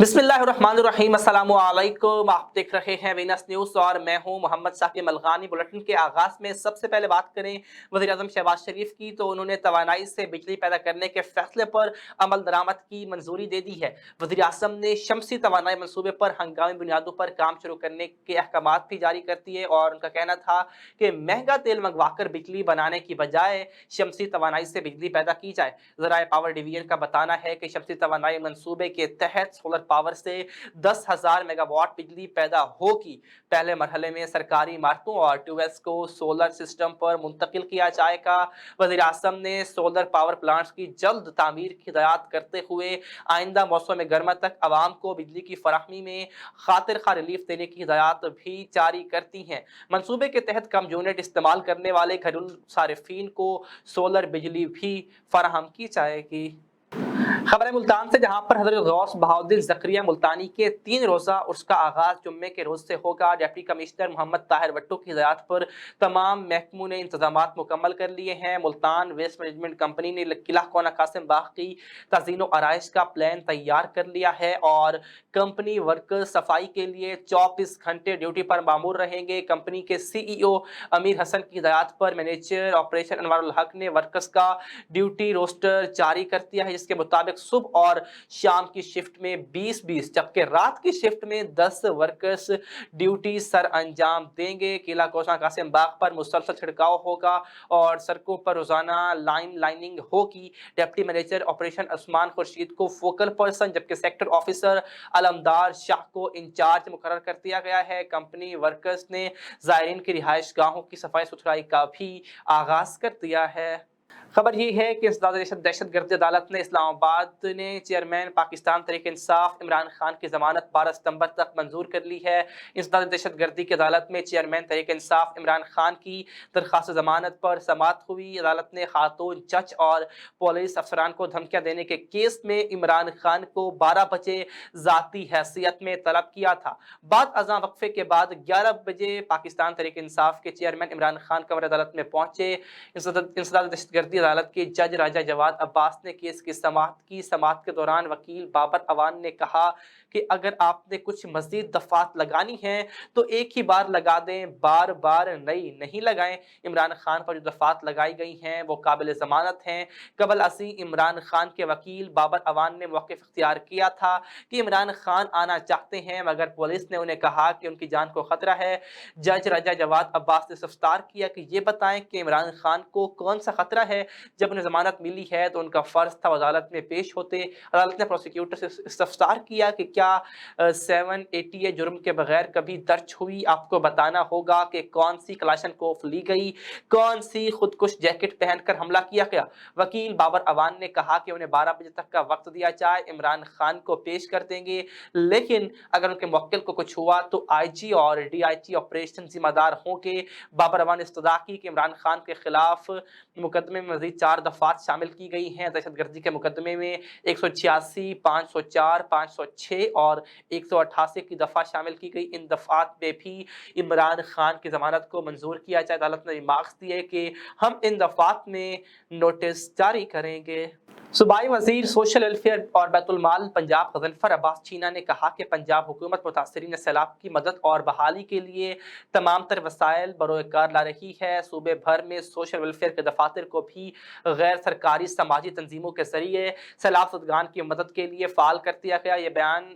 बिस्मिल्लाहिर्रहमानिर्रहीम, अस्सलामु अलैकुम। आप देख रहे हैं वीनस न्यूज़ और मैं हूं मोहम्मद साकिब मलगानी। बुलेटिन के आगाज़ में सबसे पहले बात करें वज़ीर-ए-आज़म शहबाज शरीफ की, तो उन्होंने तवानाई से बिजली पैदा करने के फैसले पर अमल दरामद की मंजूरी दे दी है। वज़ीर-ए-आज़म ने शमसी तवानाई मनसूबे पर हंगामी बुनियादों पर काम शुरू करने के अहकामात भी जारी कर दिए और उनका कहना था कि महंगा तेल मंगवाकर बिजली बनाने की बजाय शमसी तवानाई से बिजली पैदा की जाए। ज़राए पावर डिवीजन का बताना है कि शमसी तवानाई मनसूबे के तहत सोलर पावर से 10,000 मेगावाट बिजली पैदा होगी। पहले मरहले में सरकारी इमारतों और ट्यूबवेल्स को सोलर सिस्टम पर मुंतकिल किया जाएगा। वज़ीर-ए-आज़म ने सोलर पावर प्लांट्स की जल्द तामीर की हिदायत करते हुए आइंदा मौसम गर्मा तक आवाम को बिजली की फराहमी में खातिर खा रिलीफ देने की हिदायत भी जारी करती हैं। मनसूबे के तहत कम यूनिट इस्तेमाल करने वाले घरेलू सारिफीन को सोलर बिजली भी फराहम की जाएगी। खबर मुल्तान से, जहां पर हज़रत गौस बहाउद्दीन ज़करिया मुल्तानी के 3 रोज़ा उसका आगाज़ जुम्मे के रोज़ से होगा। डिप्टी कमिश्नर मोहम्मद ताहिर भट्टो की हिदायत पर तमाम महकमों ने इंतजामात मुकम्मल कर लिए हैं। मुल्तान वेस्ट मैनेजमेंट कंपनी ने किला कोना कासिम बाग की तज़ीन आराइश का प्लान तैयार कर लिया है और कंपनी वर्कर्स सफाई के लिए 24 घंटे ड्यूटी पर मामूर रहेंगे। कंपनी के CEO अमीर हसन की हिदायत पर मैनेजर ऑपरेशन अनवारुल हक ने वर्कर्स का ड्यूटी रोस्टर जारी कर दिया है, जिसके मुताबिक सुबह और शाम की शिफ्ट में 20-20 जबकि रात की शिफ्ट में 10 वर्कर्स ड्यूटी सर अंजाम देंगे। किला कोसा कासिम बाग पर मुसलसल छिड़काव होगा और सड़कों पर रोजाना लाइनिंग होगी। Deputy manager operation Usman Khurshid को फोकल पर्सन जबकि सेक्टर ऑफिसर अलमदार शाह को इंचार्ज मुकर्रर कर दिया गया है। कंपनी वर्कर्स ने ज़ायरीन की रिहाइश गाहों की सफाई सुथराई का भी आगाज कर दिया है। खबर ये है कि दहशतगर्दी अदालत ने इस्लामाबाद ने चेयरमैन पाकिस्तान तहरीक इंसाफ इमरान खान की जमानत 12 सितंबर तक मंजूर कर ली है। इंसदाद दहशतगर्दी की अदालत में चेयरमैन तहरीक इंसाफ इमरान खान की दरख्वास्त जमानत पर समाअत हुई। अदालत ने खातून जज और पुलिस अफसरान को धमकियां देने के केस में इमरान खान को 12 बजे जाती हैसियत में तलब किया था। बाद अज़ां वक्फे के बाद 11 बजे पाकिस्तान तहरीक इंसाफ के चेयरमैन इमरान खान कमर अदालत में पहुंचे। इंसदाद दहशतगर्दी अदालत के जज राजा जवाद अब्बास ने केस की समाअत के दौरान वकील बाबर अवान ने कहा कि अगर आपने कुछ मजीद दफात लगानी है तो एक ही बार लगा दें, बार बार नई नहीं लगाएं। इमरान खान पर जो दफात लगाई गई हैं वो काबिल जमानत हैं। कबल असी इमरान खान के वकील बाबर अवान ने मौक़िफ़ इख्तियार किया था कि इमरान खान आना चाहते हैं मगर पुलिस ने उन्हें कहा कि उनकी जान को खतरा है। जज राजा जवाद अब्बास ने इस्तफसार किया कि ये बताएं कि इमरान खान को कौन सा खतरा है। जब उन्हें जमानत मिली है तो उनका फर्ज था अदालत में पेश होते। अदालत ने प्रोसिक्यूटर से इस्तफसार किया कि क्या 780 जुर्म के बगैर कभी दर्ज हुई। आपको बताना होगा कि कौन सी कलाशनकोफ ली गई, कौन सी खुदकुश जैकेट पहनकर हमला किया गया। वकील बाबर अवान ने कहा कि उन्हें 12 बजे तक का वक्त दिया जाए, इमरान खान को पेश कर देंगे, लेकिन अगर उनके मुवक्किल को कुछ हुआ तो IG और DIG ऑपरेशन जिम्मेदार होंगे। बाबर अवान ने इस्तदा की कि इमरान खान के खिलाफ मुकदमे में मजीद 4 दफात शामिल की गई हैं। दहशतगर्दी के मुकदमे में 186, 504, 506 और 188 की दफा शामिल की गई। इन दफात में भी इमरान खान की जमानत को मंजूर किया जाए। अदालत ने रिमार्क्स दिए कि हम इन दफात में नोटिस जारी करेंगे। सूबाई वजीर सोशल वेलफेयर और बैतुल माल पंजाब गजनफर अब्बास चीना ने कहा कि पंजाब हुकूमत मुतासरीन सैलाब की मदद और बहाली के लिए तमाम तर वसाइल बरोकार ला रही है। सूबे भर में सोशल वेलफेयर के दफातर को भी गैर सरकारी समाजी तंजीमों के जरिए सैलाब ज़दगान की मदद के लिए फ़ाल कर दिया गया। ये बयान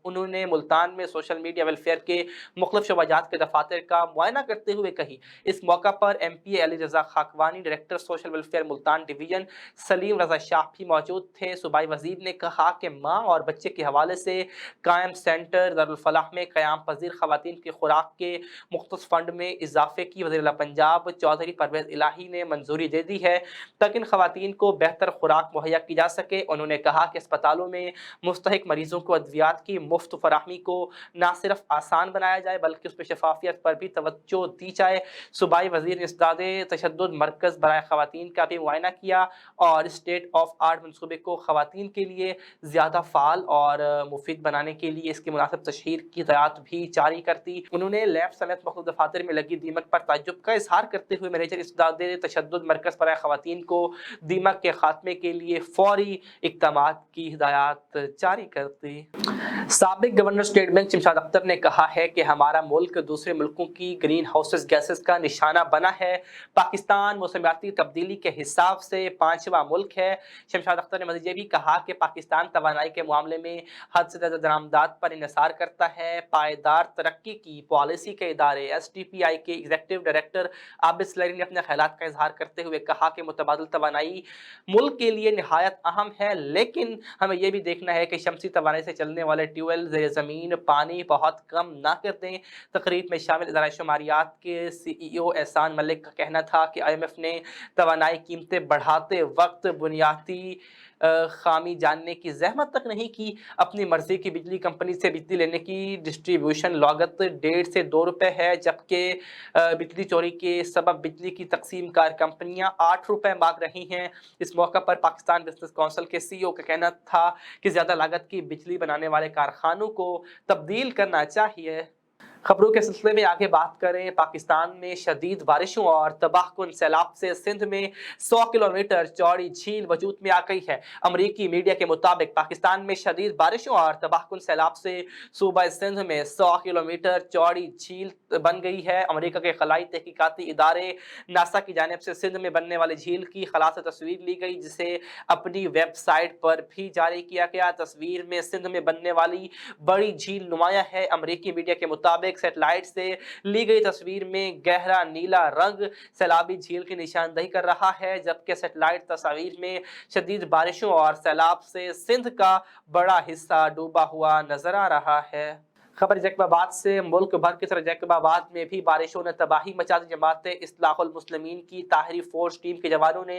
उन्होंने मुल्तान में सोशल मीडिया वेलफेयर के मुख्तलिफ शोबाजात के दफातर का मुआयना करते हुए कही। इस मौका पर MPA Ali Raza Khakwani, director social welfare Multan division Saleem Raza Shah भी मौजूद थे। सूबाई वजीर ने कहा कि माँ और बच्चे के हवाले से कायम सेंटर दारुल फलाह में क़याम पजीर ख़वातीन की खुराक के मुख्तस फंड में इजाफे की वज़ीर पंजाब चौधरी परवेज़ इलाही ने मंजूरी दे दी है ताकि इन ख़वातीन को बेहतर खुराक मुहैया की जा सके। उन्होंने कहा कि अस्पतालों में मुस्तहिक मरीजों को अद्वियात की मुफ्त फराहमी को न सिर्फ आसान बनाया जाए बल्कि उस पर शफाफियत पर भी तवज्जो दी जाए। सूबाई वजीर ने इस्दाद तशद्दुद मरकज़ बराए ख़वातीन का भी मुआयना किया और स्टेट ऑफ आर्ट मनसूबे को ख़वातीन के लिए ज़्यादा फ़ाल और मुफीद बनाने के लिए इसकी मुनासिब तशहीर की हिदायत भी जारी कर दी। उन्होंने लैब समेत मुख्तलिफ दफातर में लगी दीमक पर ताज्जुब का इजहार करते हुए मैनेजर इस्दाद तशद्दुद मरकज़ बराए ख़वातीन को दीमक के खात्मे के लिए फौरी इक़दामात की हिदायत जारी कर दी। साबिक governor state bank Shamshad Akhtar ने कहा है कि हमारा मुल्क दूसरे मुल्कों की ग्रीन हाउसेस गैसेस का निशाना बना है। पाकिस्तान मौसमियाती तब्दीली के हिसाब से 5वां मुल्क है। शमशाद अख्तर ने मज़ीद ये भी कहा कि पाकिस्तान तवानाई के मामले में हद से ज़्यादा दरामदात पर इन्हिसार करता है। पायदार तरक्की की पॉलिसी के इदारे STPI के एग्जीक्यूटिव डायरेक्टर आबिद सलेरी ने अपने ख्यालात का इजहार करते हुए कहा कि मुतबादिल तवानाई मुल्क के लिए निहायत अहम है, लेकिन हमें यह भी देखना है कि शमसी तवानाई से चलने वाले ट्यूबवेल ज़ेर ज़मीन पानी बहुत कम ना कर दें। तकरीब में शामिल इदारा शुमारियात के CEO एहसान मलिक का कहना था कि IMF ने तवानाई कीमतें बढ़ाते वक्त बुनियादी खामी जानने की जहमत तक नहीं की। अपनी मर्जी की बिजली कंपनी से बिजली लेने की डिस्ट्रीब्यूशन लागत 1.5 से 2 रुपए है, जबकि बिजली चोरी के सबब बिजली की तकसीम कार कंपनियां 8 रुपए मांग रही हैं। इस मौका पर पाकिस्तान बिजनेस काउंसिल के CEO का कहना था कि ज्यादा लागत की बिजली बनाने वाले कारखानों को तब्दील करना चाहिए। खबरों के सिलसिले में आगे बात करें, पाकिस्तान में शदीद बारिशों और तबाहकुन सैलाब से सिंध में 100 किलोमीटर चौड़ी झील वजूद में आ गई है। अमरीकी मीडिया के मुताबिक पाकिस्तान में शदीद बारिशों और तबाहकुन सैलाब से सूबा सिंध में 100 किलोमीटर चौड़ी झील बन गई है। अमरीका के खलाई तहकीकाती इदारे नासा की जानिब से सिंध में बनने वाली झील की खला से तस्वीर ली गई, जिसे अपनी वेबसाइट पर भी जारी किया गया। तस्वीर में सिंध में बनने वाली बड़ी झील नुमाया है। अमरीकी मीडिया के मुताबिक सैटेलाइट से ली गई तस्वीर में गहरा नीला रंग सैलाबी झील की निशानदही कर रहा है, जबकि सैटेलाइट तस्वीर में शदीद बारिशों और सैलाब से सिंध का बड़ा हिस्सा डूबा हुआ नजर आ रहा है। खबर जैकबाबाद से, मुल्क भर की तरह जैकबाबाद में भी बारिशों ने तबाही मचा दी। जमात इस्लाहुल मुस्लिमीन की ताहरी फोर्स टीम के जवानों ने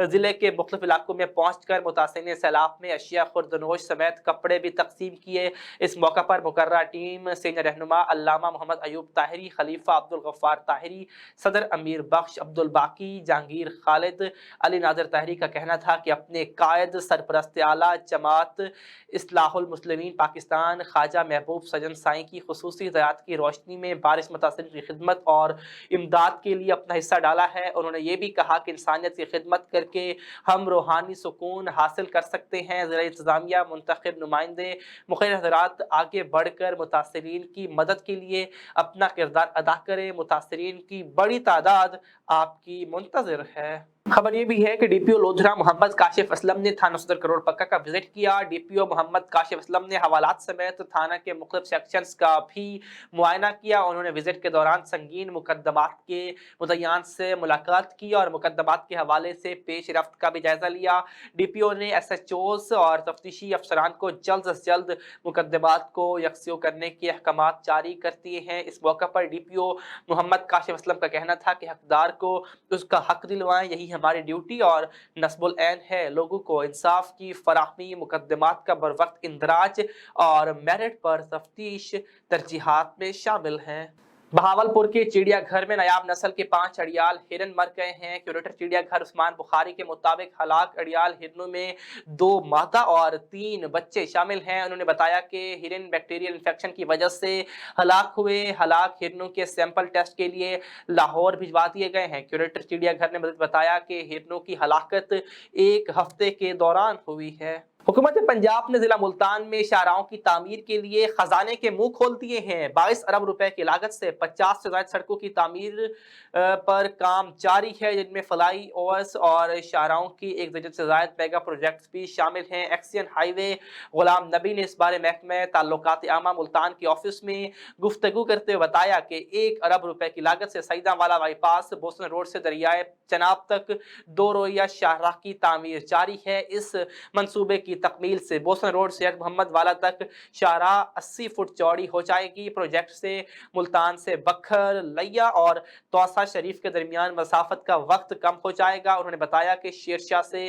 जिले के मुख्तलिफ इलाकों में पहुंचकर मुतासिरीन सैलाब में अशिया खुर्दनोश समेत कपड़े भी तकसीम किए। इस मौका पर मुकर्रा टीम सीनियर रहनुमा अल्लामा मोहम्मद अयूब ताहिरी, खलीफा अब्दुल गफ्फार ताहिरी, सदर अमीर बख्श अब्दुल बाकी, जहांगीर खालिद, अली नाज़र ताहिरी का कहना था कि अपने कायद सरपरस्त आला जमात इस्लाहुल मुस्लिमीन पाकिस्तान ख्वाजा महबूब सजन साईं की खुसूसी हिदायत की रोशनी में बारिश मुतासिरीन की खिदमत और इमदाद के लिए अपना हिस्सा डाला है। उन्होंने ये भी कहा कि इंसानियत की खिदमत करके हम रूहानी सुकून हासिल कर सकते हैं। ज़िला इंतज़ामिया, मुंतखब नुमाइंदे, मुख़र्रर हज़रात आगे बढ़कर मुतासिरीन की मदद के लिए अपना किरदार अदा करें। मुतासिरीन की बड़ी तादाद आपकी मुंतज़िर है। खबर ये भी है कि DPO लोधरा मोहम्मद काशिफ असलम ने थाना सदर करोड़ पक्का का विजिट किया। DPO मोहम्मद काशिफ असलम ने हवालात समेत थाना के मुख्तलिफ सेक्शंस का भी मुआयना किया। उन्होंने विजिट के दौरान संगीन मुकदमात के मुद्दईयान से मुलाकात की और मुकदमात के हवाले से पेश रफ्त का भी जायजा लिया। DPO ने SHOs और तफ्तीशी अफसरान को जल्द से जल्द मुकदमात को यकस्यू करने के अहकामात जारी कर दिए हैं। इस मौका पर DPO मोहम्मद काशिफ असलम का कहना था कि हकदार को उसका हक दिलवाएं, यही हमारी ड्यूटी और नस्बुल ऐन है। लोगों को इंसाफ की फराहमी, मुकदमात का बरवक्त इंदराज और मेरिट पर तफ्तीश तरजीहात में शामिल हैं। बहावलपुर के चिड़ियाघर में नायाब नस्ल के 5 अड़ियाल हिरन मर गए हैं। क्यूरेटर चिड़ियाघर उस्मान बुखारी के मुताबिक हलाक अड़ियाल हिरनों में 2 मादा और 3 बच्चे शामिल हैं। उन्होंने बताया कि हिरन बैक्टीरियल इन्फेक्शन की वजह से हलाक हुए। हलाक हिरनों के सैंपल टेस्ट के लिए लाहौर भिजवा दिए गए हैं। क्यूरेटर चिड़ियाघर ने मज़ीद बताया कि हिरनों की हलाकत 1 हफ्ते के दौरान हुई है। हुकूमत पंजाब ने जिला मुल्तान में शाहराहों की तामीर के लिए खजाने के मुंह खोल दिए हैं। 22 अरब रुपए की लागत से 50 से ज्यादा सड़कों की तामीर पर काम जारी है, जिनमें फलाई ओएस और शाहराहों की 1 दर्जन से ज्यादा मेगा प्रोजेक्ट्स भी शामिल हैं। एक्सियन हाईवे गुलाम नबी ने इस बारे महकमे ताल्लुकात आमा मुल्तान के ऑफिस में गुफ्तगू करते हुए बताया कि 1 अरब रुपए की लागत से सईदावाला बाईपास बोसन रोड से दरियाए चनाब तक 2 रोइया शाहराह की तामीर जारी है। इस मंसूबे की तकमील से बोसन रोड से मोहम्मद वाला तक शाहराह 80 फुट चौड़ी हो जाएगी। प्रोजेक्ट से मुल्तान से बखर, लैया और तौसा शरीफ के दरमियान मसाफत का वक्त कम हो जाएगा। उन्होंने बताया कि शेरशाह से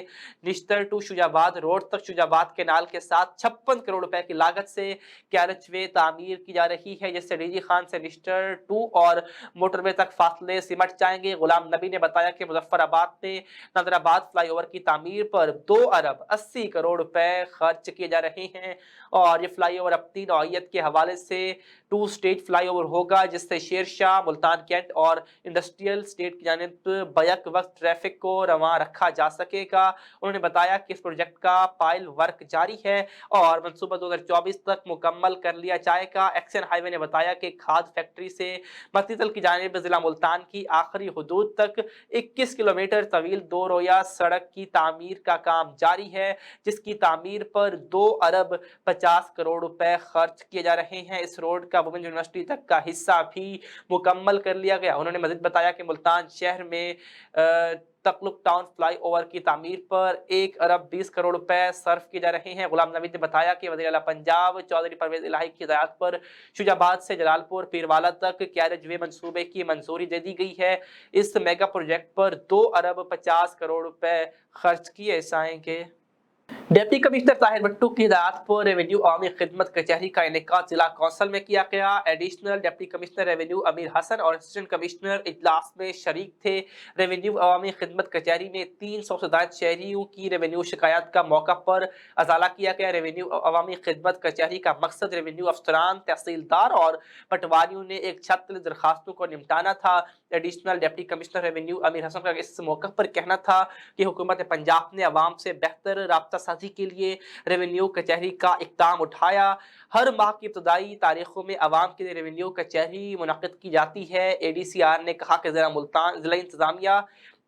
निश्तर टू शुजाबाद रोड तक शुजाबाद केनाल के साथ 56 करोड़ रुपए की लागत से कैरेजवे तामीर की जा रही है, जिससे डीजी खान से निश्तर टू और मोटरवे तक फासले सिमट जाएंगे। गुलाम नबी ने बताया कि मुजफ्फराबाद में नजराबाद फ्लाईओवर की तामीर पर 2 अरब 80 करोड़ रुपए खर्च किए जा रहे हैं और ये फ्लाई ओवर अपनी नौइयत के हवाले से 2 स्टेज फ्लाई ओवर होगा, जिससे शेरशाह, मुल्तान कैंट और इंडस्ट्रियल स्टेट की जानिब बैक वक्त ट्रैफिक को रवां रखा जा सकेगा। उन्होंने बताया कि इस प्रोजेक्ट का पायल वर्क जारी है और मंसूबा 2024 तक मुकम्मल कर लिया जाएगा। एक्शन हाईवे ने बताया कि खाद फैक्ट्री से मतीतल की जानिब जिला मुल्तान की आखिरी हदूद तक 21 किलोमीटर तवील 2 रोया सड़क की तामीर का काम जारी है, जिसकी तामीर पर 2 अरब 50 करोड़ रुपए खर्च किए जा रहे हैं। इस रोड का वुमेन यूनिवर्सिटी तक का हिस्सा भी मुकम्मल कर लिया गया। उन्होंने मजीद बताया कि मुल्तान शहर में तकलुक टाउन फ्लाई ओवर की तामीर पर 1 अरब 20 करोड़ रुपए सर्फ किए जा रहे हैं। गुलाम नबी ने बताया कि वज़ीर आला पंजाब चौधरी परवेज इलाही की हिदायत पर शुजाबाद से जलालपुर पीरवाला तक कैरेज वे मंसूबे की मंजूरी दे दी गई है। इस मेगा प्रोजेक्ट पर 2 अरब 50 करोड़ रुपए खर्च किए जाएंगे। डिप्टी कमिश्नर ताहिर भट्टू की हिदायत पर रेवेन्यू अवामी खिदमत कचहरी का इनेकाद जिला कौंसल में किया गया। एडिशनल डिप्टी कमिश्नर रेवेन्यू अमीर हसन और असिस्टेंट कमिश्नर इजलास में शरीक थे। रेवेन्यू अवामी खिदमत कचहरी में 300 से ज्यादा शहरियों की रेवेन्यू शिकायत का मौका पर अजाला किया गया। रेवेन्यू अवामी खिदमत कचहरी का मकसद रेवेन्यू अफसरान, तहसीलदार और पटवारियों ने एक छत तले दरखास्तों को निपटाना था। एडिशनल डिप्टी कमिश्नर रेवेन्यू अमीर हसन का इस मौके पर कहना था कि हुकूमत पंजाब ने अवाम से बेहतर राब्ता साजी के लिए रेवेन्यू कचहरी का इक़दाम उठाया। हर माह की इब्तदाई तारीखों में अवाम के लिए रेवेन्यू कचहरी मुनक़िद की जाती है। ADCR ने कहा कि जिला इंतजामिया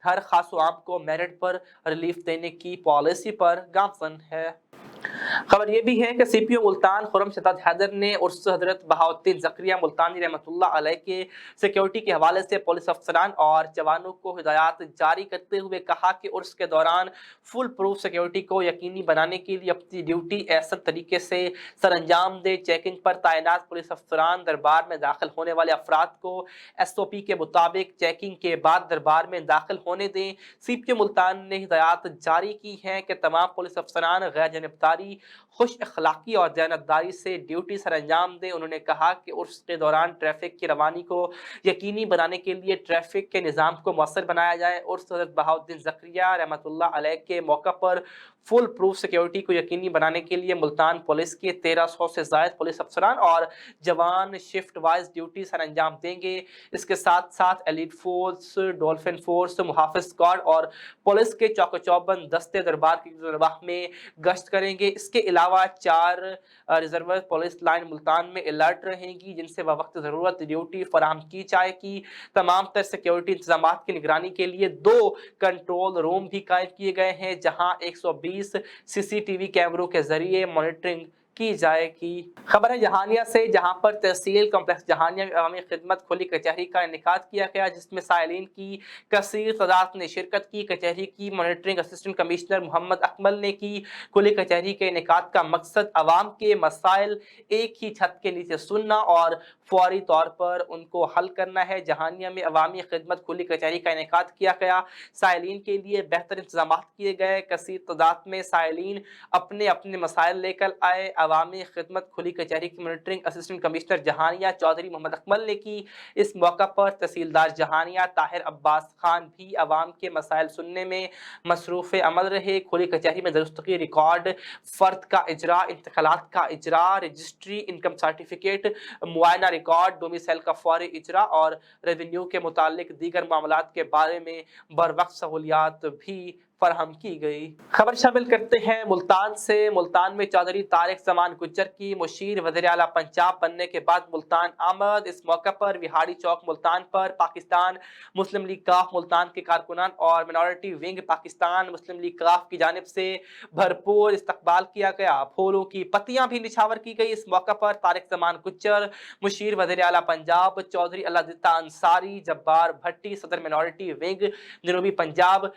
हर खास व आम को मेरिट पर रिलीफ देने की पॉलिसी पर गामजन है। खबर यह भी है कि CPO मुल्तान खुर्रम शहजाद हैदर ने उर्स हजरत बहाउद्दीन ज़करिया मुल्तानी रहमतुल्लाह अलैह के सिक्योरिटी के हवाले से पुलिस अफसरान और जवानों को हिदायत जारी करते हुए कहा कि उर्स के दौरान फुल प्रूफ सिक्योरिटी को यकीनी बनाने के लिए अपनी ड्यूटी ऐसा तरीके से सरअंजाम दे। चेकिंग पर तैनात पुलिस अफसरान दरबार में दाखिल होने वाले अफराद को SOP के मुताबिक चेकिंग के बाद दरबार में दाखिल होने दें। CPO मुल्तान ने हिदायत जारी की है कि तमाम पुलिस अफसरान गैर जानबदारी, खुश अखलाकी और दयानतदारी से ड्यूटी सर अंजाम दें। उन्होंने कहा कि उर्स के दौरान ट्रैफिक की रवानी को यकीनी बनाने के लिए ट्रैफिक के निज़ाम को मौसर बनाया जाए। उर्स हज़रत बहाउद्दीन ज़करिया रहमतुल्लाह अलैह के मौका पर फुल प्रूफ सिक्योरिटी को यकीनी बनाने के लिए मुल्तान पुलिस के 1300 से ज़ायद पुलिस अफसरान और जवान शिफ्ट वाइज ड्यूटी सर अंजाम देंगे। इसके साथ साथ एलीट फोर्स, डॉल्फिन फोर्स, मुहाफिज स्क्वाड और पुलिस के चौको चौबंद दस्ते दरबार की दरबार में गश्त करेंगे। इसके अलावा 4 रिजर्व पुलिस लाइन मुल्तान में अलर्ट रहेंगी, जिनसे वक्त ज़रूरत ड्यूटी फराहम की जाएगी। तमाम तर सिक्योरिटी इंतजाम की निगरानी के लिए 2 कंट्रोल रूम भी कायम किए गए हैं, जहां 120 CCTV कैमरों के जरिए मॉनिटरिंग की जाएगी। खबर है जहानिया से, जहां पर तहसील कॉम्प्लेक्स जहानिया में अवामी खिदमत खुली कचहरी का इनेकाद किया गया, जिसमें साइलिन की कसीर तादाद ने शिरकत की। कचहरी की monitoring assistant commissioner Mohammad Akmal ने की। खुली कचहरी के इनेकाद का मकसद अवाम के मसाइल एक ही छत के नीचे सुनना और फौरी तौर पर उनको हल करना है। जहानिया में अवामी खिदमत खुली कचहरी का इनेकाद किया गया। साइलिन के लिए बेहतर इंतजाम किए गए। कसीर तादाद में साइलिन अपने अपने मसाइल लेकर आए। अवामी खिदमत खुली कचहरी की monitoring assistant commissioner Jahania Chaudhry Mohammad Akmal ने की। इस मौका पर तहसीलदार जहानिया ताहिर अब्बास खान भी अवाम के मसाइल सुनने में मसरूफ़ अमल रहे। खुली कचहरी में दरुस्तगी रिकॉर्ड, फर्द का इजरा, इंतकालात का इजरा, रजिस्ट्री, इनकम सर्टिफिकेट, मुआयना रिकॉर्ड, डोमिसाइल का फौरी इजरा और रेवेन्यू के मुतालिक दीगर मामलात के बारे में बरवक्त सहूलियात भी फराहम की गई। खबर शामिल करते हैं मुल्तान से। मुल्तान में चौधरी तारिक जमान गुज्जर की मुशीर वज़ीर आला पंजाब बनने के बाद मुल्तान आमद। इस मौके पर विहाड़ी चौक मुल्तान पर पाकिस्तान मुस्लिम लीग काफ मुल्तान के कारकुनान और मिनॉरिटी विंग पाकिस्तान मुस्लिम लीग काफ की जानिब से भरपूर इस्तकबाल किया गया। फूलों की पत्तियां भी निछावर की गई। इस मौके पर तारिक जमान गुज्जर, मुशीर वज़ीर आला पंजाब चौधरी अल्लादिता अंसारी, जब्बार भट्टी सदर मिनॉरिटी विंग जनूबी पंजाब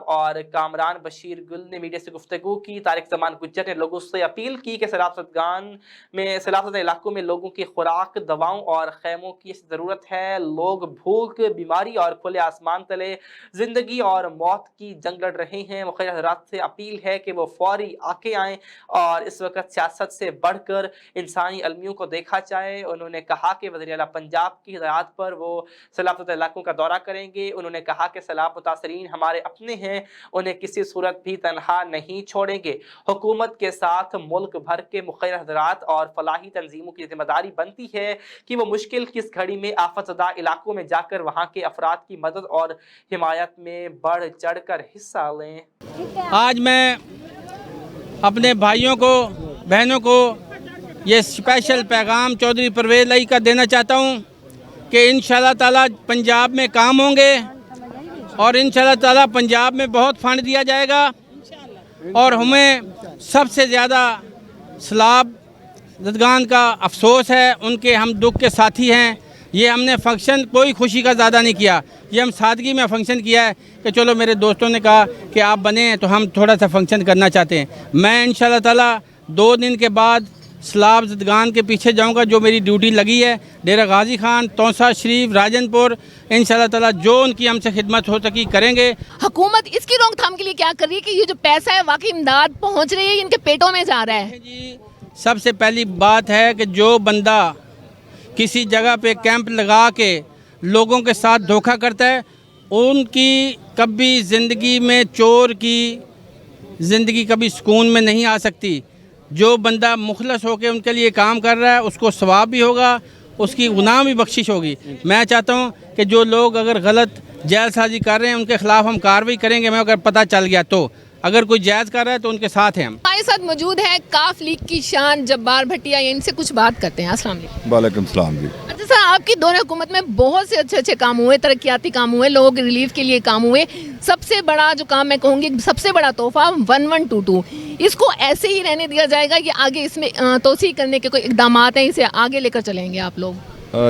और कामरान बशीर गुल ने मीडिया से गुफ्तगू की। तारिक जमान गुज्जर ने लोगों से अपील की कि सैलाबज़दा इलाकों में लोगों की खुराक, दवाओं और खैमों की ज़रूरत है। लोग भूख, बीमारी और खुले आसमान तले जिंदगी और मौत की जंग लड़ रहे हैं। मुखिर हज़रात से अपील है कि वो फौरी आके आएँ और इस वक्त सियासत से बढ़कर इंसानी अलमियों को देखा जाए। उन्होंने कहा कि वज़ीर आला पंजाब की हिदायत पर वो सैलाबज़दा इलाकों का दौरा करेंगे। उन्होंने कहा कि सैलाब मुतासरीन हमारे अपने हैं, उन्हें किसी सूरत भी तनहा नहीं छोड़ेंगे। हुकूमत के साथ मुल्क भर के मुखिर हज़रात और फलाही तंजीमों की जिम्मेदारी बनती है कि वो मुश्किल किस घड़ी में आफतज़दा इलाकों में जाकर वहाँ के अफराद की मदद और हिमायत में बढ़ चढ़ कर हिस्सा लें। आज मैं अपने भाइयों को, बहनों को ये स्पेशल पैगाम चौधरी परवेज़ लाई का देना चाहता हूँ कि इंशाअल्लाह ताला पंजाब में काम होंगे और इंशाअल्लाह ताला पंजाब में बहुत फंड दिया जाएगा और हमें सबसे ज़्यादा सैलाब ज़दगान का अफसोस है, उनके हम दुख के साथी हैं। ये हमने फंक्शन कोई खुशी का ज़्यादा नहीं किया, ये हम सादगी में फंक्शन किया है कि चलो मेरे दोस्तों ने कहा कि आप बने तो हम थोड़ा सा फंक्शन करना चाहते हैं। मैं इंशाअल्लाह ताला 2 दिन के बाद सैलाब ज़दगान के पीछे जाऊंगा, जो मेरी ड्यूटी लगी है डेरा गाजी खान, तौसा शरीफ, राजनपुर, इंशाअल्लाह ताला जो उनकी हमसे खिदमत हो सकी करेंगे। हुकूमत इसकी रोकथाम के लिए क्या कर रही है कि ये जो पैसा है वाकई इमदाद पहुंच रही है, इनके पेटों में जा रहा है? जी, सबसे पहली बात है कि जो बंदा किसी जगह पे कैंप लगा के लोगों के साथ धोखा करता है, उनकी कभी ज़िंदगी में चोर की ज़िंदगी कभी सुकून में नहीं आ सकती। जो बंदा मुखलस होकर उनके लिए काम कर रहा है उसको सवाब भी होगा, उसकी गुनाह भी बख्शिश होगी। मैं चाहता हूँ कि जो लोग अगर गलत जालसाजी कर रहे हैं उनके खिलाफ हम कार्रवाई करेंगे। मैं अगर पता चल गया तो, अगर कोई जायज़ कर रहा है तो उनके साथ हैं हम। हमारे साथ मौजूद है काफ लीग की शान जब्बार भटिया, इनसे कुछ बात करते हैं। अस्सलाम वालेकुम। वालेकुम सलाम जी। अच्छा सर, आपकी दोनों हुकूमत में बहुत से अच्छे काम हुए, तरक्याती काम हुए, लोगों के रिलीफ के लिए काम हुए। सबसे बड़ा जो काम मैं कहूँगी, सबसे बड़ा तोहफा 1122, इसको ऐसे ही रहने दिया जाएगा कि आगे इसमें तोसी करने के कोई इकदाम हैं, इसे आगे लेकर चलेंगे आप लोग?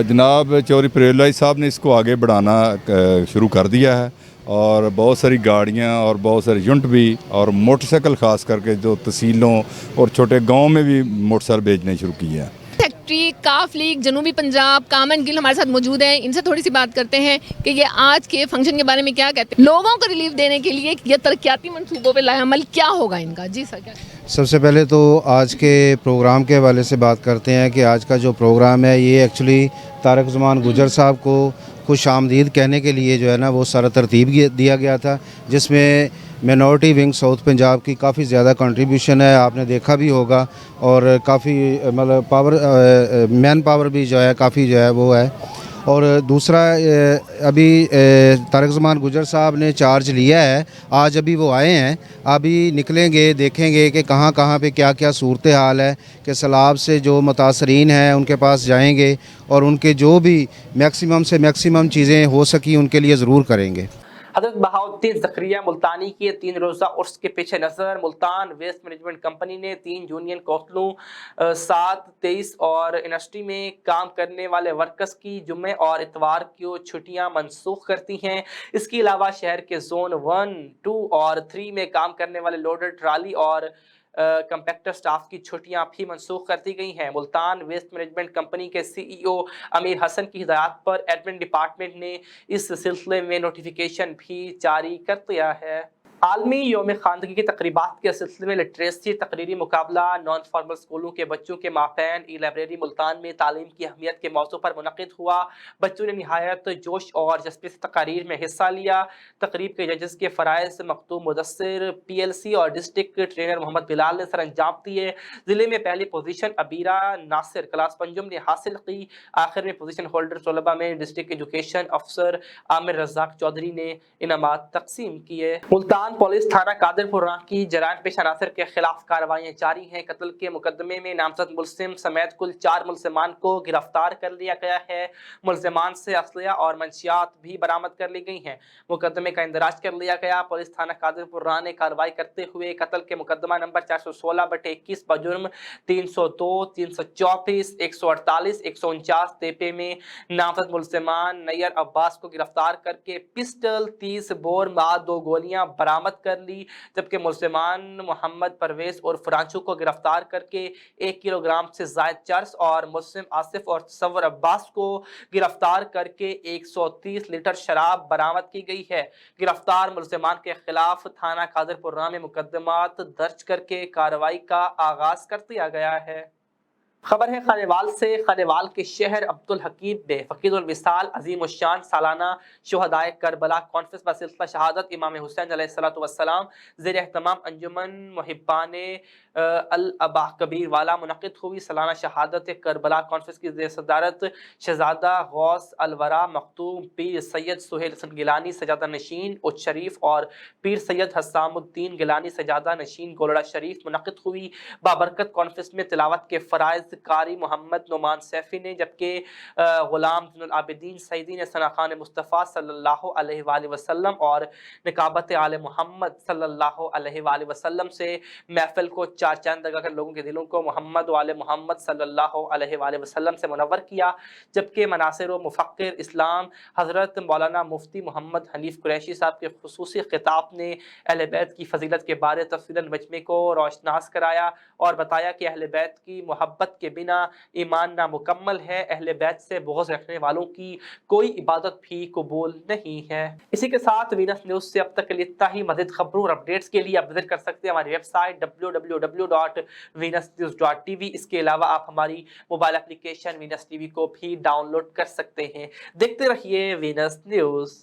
जनाब चौधरी परवेज़ लाई साहब ने इसको आगे बढ़ाना शुरू कर दिया है और बहुत सारी गाड़ियाँ और बहुत सारे यूनिट भी और मोटरसाइकिल ख़ास करके जो तहसीलों और छोटे गांव में भी मोटरसाइकिल भेजने शुरू किए हैं। सेक्रेटरी काफ लीग जनूबी पंजाब कामन गिल हमारे साथ मौजूद हैं, इनसे थोड़ी सी बात करते हैं कि ये आज के फंक्शन के बारे में क्या कहते हैं। लोगों को रिलीफ देने के लिए ये तरक्याती मंसूबों पे लाएअमल क्या होगा इनका? जी सर, क्या? सबसे पहले तो आज के प्रोग्राम के हवाले से बात करते हैं कि आज का जो प्रोग्राम है ये एक्चुअली तारक ज़मान गुजर साहब को खुश आमदीद कहने के लिए जो है ना वो सारा तरतीब दिया गया था, जिसमें मिनॉरिटी विंग साउथ पंजाब की काफ़ी ज़्यादा कंट्रीब्यूशन है, आपने देखा भी होगा। और काफ़ी मतलब पावर मैन पावर भी जो है काफ़ी जो है वो है। और दूसरा अभी तारक ज़मान गुजर साहब ने चार्ज लिया है, आज अभी वो आए हैं, अभी निकलेंगे, देखेंगे कि कहाँ कहाँ पे क्या क्या सूरत हाल है, कि सैलाब से जो मुतासरीन हैं उनके पास जाएंगे और उनके जो भी मैक्सिमम से मैक्सिमम चीज़ें हो सकी उनके लिए ज़रूर करेंगे। हज़रत बहाउद्दीन ज़करिया मुल्तानी की 3 रोज़ा उर्स के पीछे नज़र मुल्तान वेस्ट मैनेजमेंट कंपनी ने 3 यूनियन कौंसलों 7, 23 और इंडस्ट्री में काम करने वाले वर्कर्स की जुम्मे और इतवार की छुट्टियां मनसूख करती हैं। इसके अलावा शहर के जोन 1, 2 और 3 में काम करने वाले लोडर, ट्राली और कंपैक्टर स्टाफ की छुट्टियां भी मनसूख कर दी गई हैं। मुल्तान वेस्ट मैनेजमेंट कंपनी के CEO अमीर हसन की हिदायत पर एडमिन डिपार्टमेंट ने इस सिलसिले में नोटिफिकेशन भी जारी कर दिया है। आलमी योम खानदगी की तकरीबात के सिलसिले में लिटरेसी तकरीरी मुकाबला नॉन फॉर्मल स्कूलों के बच्चों के माफैन ई लाइब्रेरी मुल्तान में तालीम की अहमियत के मौजू पर मुनक़िद हुआ। बच्चों ने नहायत जोश और जज्बे से तकारीर में हिस्सा लिया। तकरीब के जजेस के फ़राइज़ मखदूम मुदस्सिर, PLC और डिस्ट्रिक्ट ट्रेनर मोहम्मद बिलाल ने सर अंजाम दिए। ज़िले में पहली पोजीशन अबीरा नासिर क्लास पंजुम ने हासिल की। आखिर में पोजीशन होल्डर तलबा में डिस्ट्रिक्ट एजुकेशन अफसर आमिर रज़ाक चौधरी ने इनामात तकसीम किए। मुल्तान पुलिस थाना कादरपुर की जराइम पेश अनासर के खिलाफ कार्रवाइयां जारी हैं। कत्ल के मुकदमे में नामजद मुलजिम समेत कुल 4 मुलजिमान को गिरफ्तार कर लिया गया है। मुलजिमान से असलिया और मंशियात भी बरामद कर ली गई हैं। मुकदमे का इंदराज कर लिया गया। पुलिस थाना कादरपुर ने कार्रवाई करते हुए कत्ल के मुकदमा नंबर 416/21 बजुर्म 302, 334, 148, 149 तेपे में नामजद मुलजिमान नैयर अब्बास को गिरफ्तार करके पिस्टल, 30 बोर मार 2 गोलियां बरामद कर ली। जबकि मुलजिमान मोहम्मद परवेज और फ्रांचू को गिरफ्तार करके 1 किलोग्राम से जायद चर्स और मुस्लिम आसिफ और तसव्वुर अब्बास को गिरफ्तार करके 130 लीटर शराब बरामद की गई है। गिरफ्तार मुलजिमान के खिलाफ थाना कादरपुर में मुकदमात दर्ज करके कार्रवाई का आगाज कर दिया गया है। خبر ہے خانیوال سے۔ خانیوال کے شہر عبدالحکیم میں فقید الوصال عظیم الشان سالانہ شہدائے کربلا کانفرنس بسلسلہ شہادت امام حسین علیہ الصلوۃ والسلام زیر اہتمام انجمن محبان الابا کبیر والا منعقد ہوئی۔ سالانہ شہادت کربلا کانفرنس کی زیر صدارت شہزادہ غوث الورا مختوم پیر سید سہیل حسن گیلانی سجادہ نشین اچ شریف اور پیر سید حسام الدین گیلانی سجادہ نشین گولڑا شریف منعقد ہوئی۔ بابرکت کانفرنس میں تلاوت کے فرائض قاری محمد نعمان سیفی نے، جبکہ غلام زین العابدین سعیدی نے ثنا خوان مصطفیٰ صلی اللہ علیہ وآلہ وسلم اور نقابت آل محمد صلی اللہ علیہ وآلہ وسلم سے محفل کو چار چاند لگا کر لوگوں کے دلوں کو محمد و آل محمد صلی اللہ علیہ وآلہ وسلم سے منور کیا، جبکہ مناصر و مفکر اسلام حضرت مولانا مفتی محمد حنیف قریشی صاحب کے خصوصی خطاب نے اہل بیت کی فضیلت کے بارے تفصیلاً مجمع کو روشناس کرایا اور بتایا کہ اہل بیت کی محبت کے بنا ایمان نامکمل ہے، اہل بیت سے بغض رکھنے والوں کی کوئی عبادت بھی قبول نہیں ہے۔ اسی کے ساتھ وینس نیوز سے اب تک کے لیے اتنا ہی۔ مزید خبروں اور اپڈیٹس کے لیے آپ وزٹ کر سکتے ہیں ہماری ویب سائٹ www.venusnews.tv۔ اس کے علاوہ آپ ہماری موبائل اپلیکیشن وینس ٹی وی کو بھی ڈاؤن لوڈ کر سکتے ہیں۔ دیکھتے رہیے وینس نیوز۔